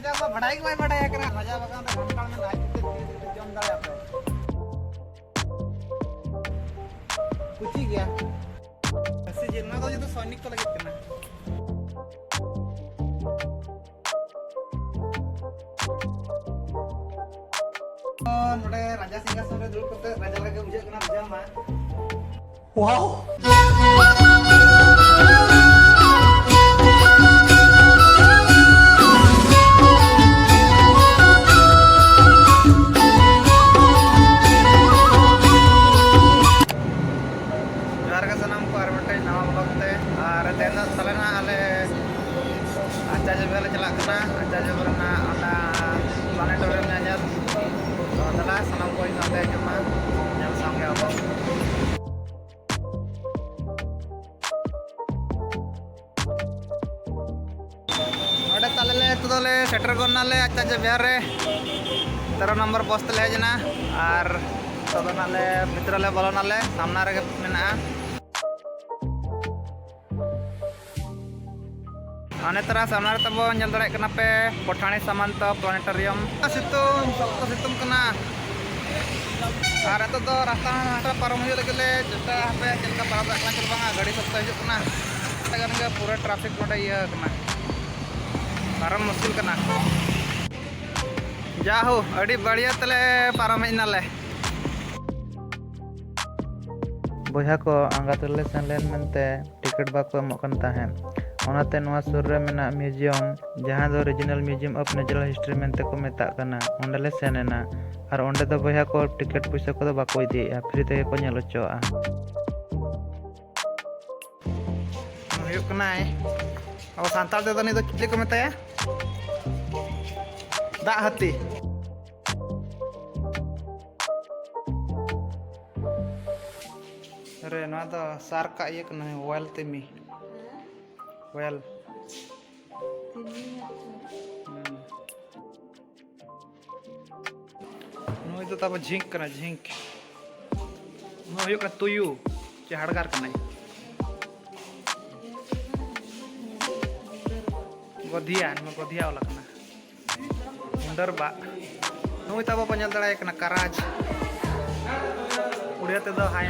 raja apa badai ke badai kena raja bagan ta घंटा में नाच के जम दाड़े आपे कुची गया ऐसे जिन्ना तो जो सैनिक को लगे कना नोडे राजा सिंहासन रे दुड़ करते राजा लगे बुझे कना राजा मा wow Aja juga celak kena, aja juga kena ada planetariumnya aja. Setelah senang poin sampai cuma yang sampai apa? Ada talele itu tole setter gonale aja aja biar 13 nomor post le aja ar todo nale mitra le bola nale samna rege mena. Ane terus samar tabo nyel dare kena pe Pothani Samanta Planetarium situng kena ar itu to rasta parom hiu lagi le jeta hape jelka parada lancar banga gadi sabta hijuk kena tegan ge pura traffic node iya kena param muskil kena jauh adi badhiya tale param inale boya ko angatule senlen mente tiket bako emok kan tahen ओनाते नवा सुर रे मेना museum जहां दो original museum of natural history मेनते को मेता कना ओंडले सेनेना और ओंडे दो बया को टिकट पैसा को बाको इदिया फ्री ते को नेल ओचोआ हुयुक कनाय अब सांताल ते दनी दो चिली को मेताया दा हाती अरे नवा दो सार का ये कना वाइल तेमी well no itu tapa zinc कना zinc no yuk na tuyu che hadgar kana godhiya ola kana undar ba no tapa panyal dara kana karaj udia te do hai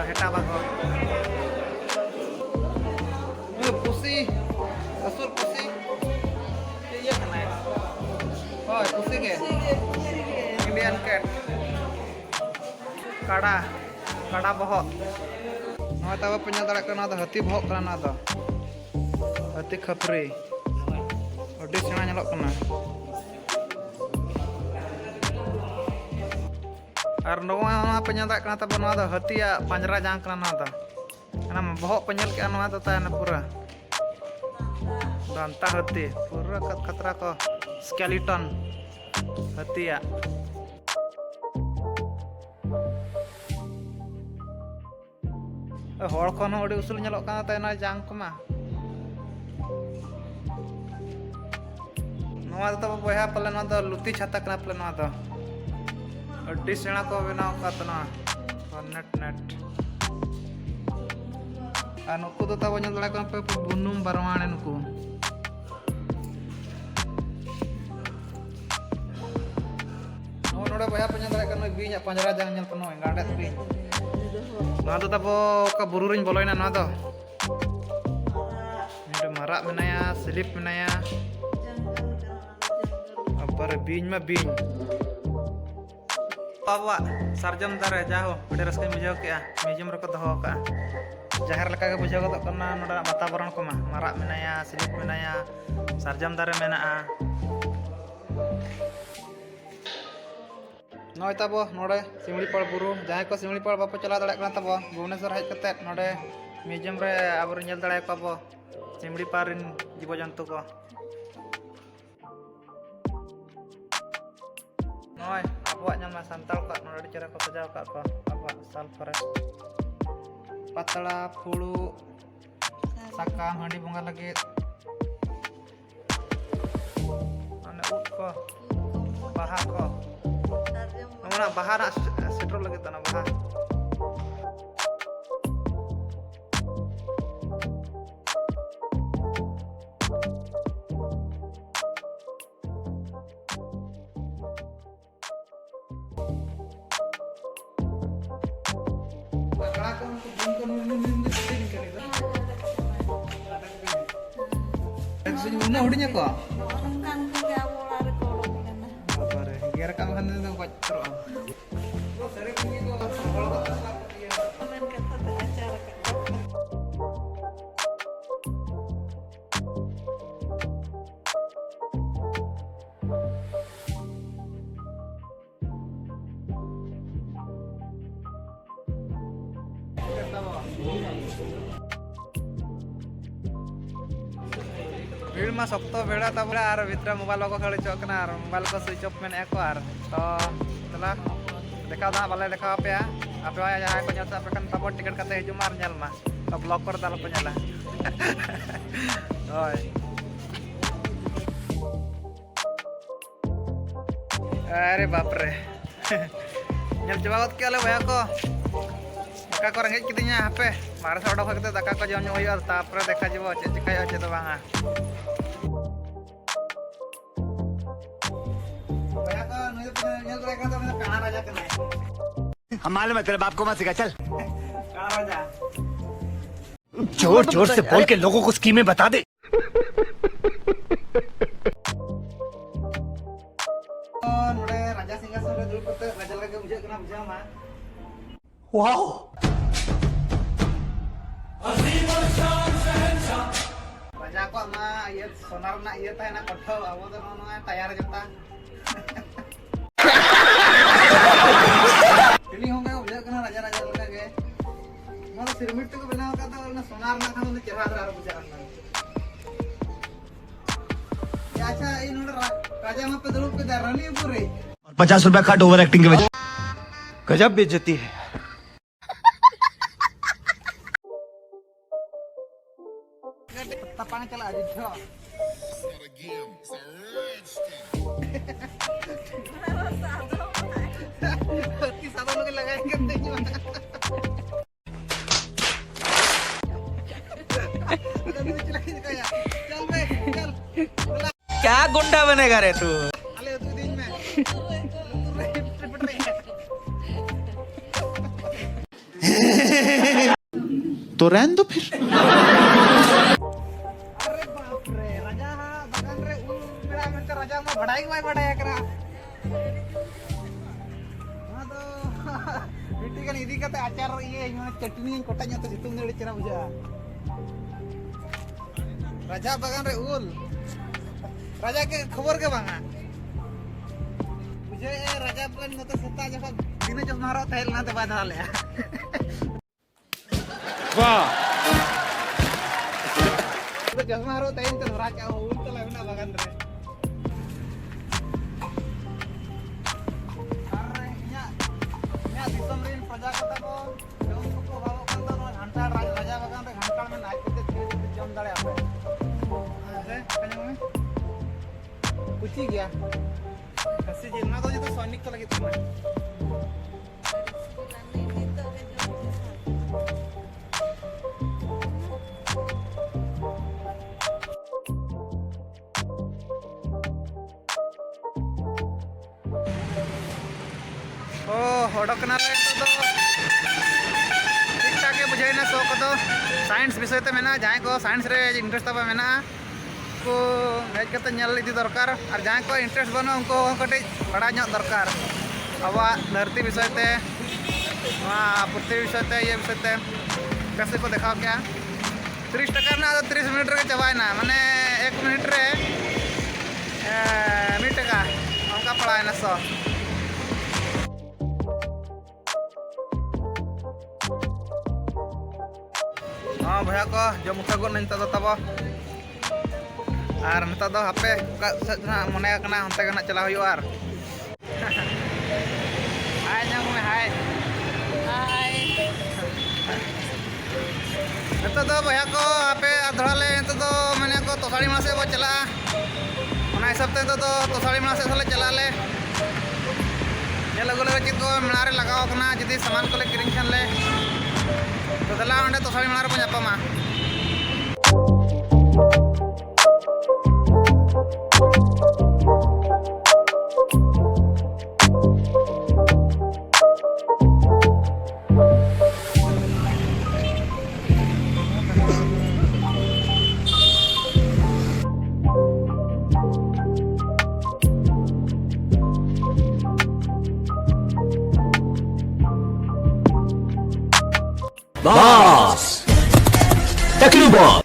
heta ba ko pusi asur pusi iya kena oh pusi ke Indian cat kada bohok no tahu punya tarak kena ada hati bohok kena ada hati khapri odi sena nyelok kena arno punya tarak kena tabu ada hati ya panjara jang kena ada karena bohok penyel ke anu ada tayana pura danta hati pura katra ko skeleton hati ya hor kon odi usul nyelok kana tayana jang kuma noa to boya pale no do luti chata kana pale no do adi sena ko benaw katna net nuku tuh tahu nyel kan pe bunung barwane nuku no node baya penyel kan noi binya panjara jangan nyel penuh ngadet bin nah tuh tahu ke bururin boloina no to ini marak menaya silip menaya apa bin mah bin bawa sarjam dare jauh udah resmi menjauh ke museum roko doho ka jahar leka ke bujau gotok kena noda batabaran ko mah marak menaya silip menaya sarjam dare menaa noy tabo node Simlipal buru jahay ko Simlipal bapo chala dare kana tabo Bhubaneswar hej katet node museum re abur nyel dare ko abo Simlipal rin jibo jantu ko noy abuak nyal mas santal ko node cara ko sajau ka ko abak sal forest patala pulu sakang handi bunga lagi ane ut ko baha ko mana baha nak setro lagi tanah baha Una hudinya kok. Orang kan tiga bola rekor kan. Bare, biar kamu kan itu buat terus. Oh, sering begitu kalau kata dia. Kemarin kata ada acara kan. भीड़ में सख्त भेड़ा था बोले और भीतर mobile को खेल चौकना और मोबाइल को स्विच ऑफ में एको और तो चला देखा था बाले देखा पे आप जहाँ को nyata kan tabo tiket kata hijau mar nyal mah ke blok per dalam penyala oi अरे बाप रे nyal coba kot ke ale waya ko daka ko rengej kitinya hape mara sa odok kate daka ko jom nyoy ar tapre dekha jibo che chikayo che to banga waya ko nyal bere ka to kana raja kana हम मालूम है तेरे बाप को मत सिखा चल kana raja जोर जोर से बोल के लोगों को स्कीमें बता दे nore raja singgasana re dulu kate raja lagi bujak kana bujak mah wow raja ko ma ieu sonar na ieu teh na kothau abo teh no tayar jota ini honga bujak kana raja raja lagi mana sirmit ko benaw ka ta na sonar na kan na cerah ar bujak kana ya acha ini nore raja ma pe dulu pe darani pure 50 रुपया cut over acting के वजह गजब बेइज्जती है tapang cala aja Ti satu lagi lagay ganda niyo. चल बे चल क्या गुंडा बनेगा रे तू अले तू दिन में तो रहने दो फिर अरे बाप रे राजा बगन रे मेरा मन का राजा में बढ़ाई हुआ बढ़ाया करा हां तो बेटी का निधि का आचार ये चटनी कोटाnya तो जितुंग दे चरा बुझा राजा बगन रे उल राजा के खबर के बांगा मुझे राजा बगन मत सत्ता जब दिन चश्मा रो थैल ना ते बाधा ले वाह तो चश्मा रो तैन तो राजा उल तो लगना बगन रे अरे nya दिसम रे प्रजा कता को जम को बाबा kan तो घंटा राजा बगन रे घंटा में नाच के जम दाड़े आपे अरे कन्या में पूछी गया kasih jilna तो itu sonik तो lagi tuh oh hodok na re to ठीक ठाक बुझे ना शौक तो साइंस विषय ते मेना जहाँ को साइंस रे इंटरेस्ट तब मेना को हेज कते नेल इदी दरकार और जहाँ को इंटरेस्ट बनो उनको कटे बड़ा ᱧᱚᱜ दरकार आवा धरती विषय ते पृथ्वी विषय ते ये विषय ते कैसे को दिखाओ क्या 30 टका ना 30 मिनट रे चबायना माने 1 मिनट रे 1 टका उनका पढ़ाए ना सो हाँ भैया को जो मुखा को नहीं तो तब और नता दो हापे मने कना हंते कना चला हुई और हाय ना में हाय हाय नता दो भैया को हापे अधड़ा ले नता दो मने को तोसाड़ी मासे वो चला ओना हिसाब ते तो तोसाड़ी मासे साले चला ले ये लगो ले चित को मिनारे लगाओ कना जदी सामान को ले किरिंग छन ले तो दला ओंडे तोसाड़ी मिनारे को ᱧᱟᱯᱟᱢᱟ बॉस टकली boss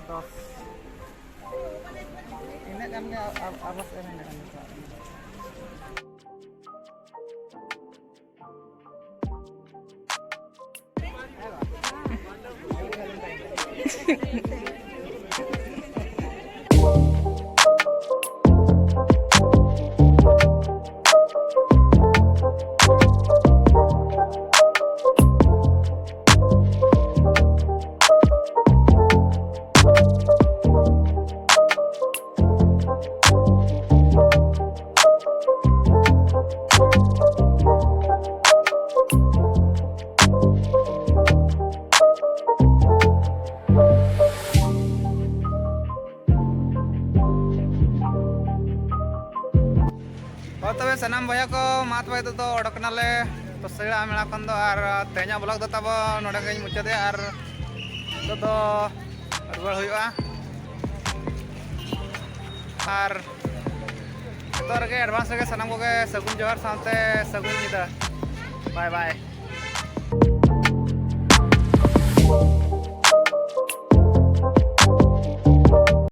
Dos. Ini kan awas ini kan. तबे सनाम भैया को मात भाई तो ओडकनाले तो सगड़ा मेला खन दो और तेजा ब्लॉग दो तब नोडे गई मुचादे और तो रुवाड़ हुआ और तो रगे एडवांस रगे सनाम को के सगुन जोहर साथे सगुन निदा बाय बाय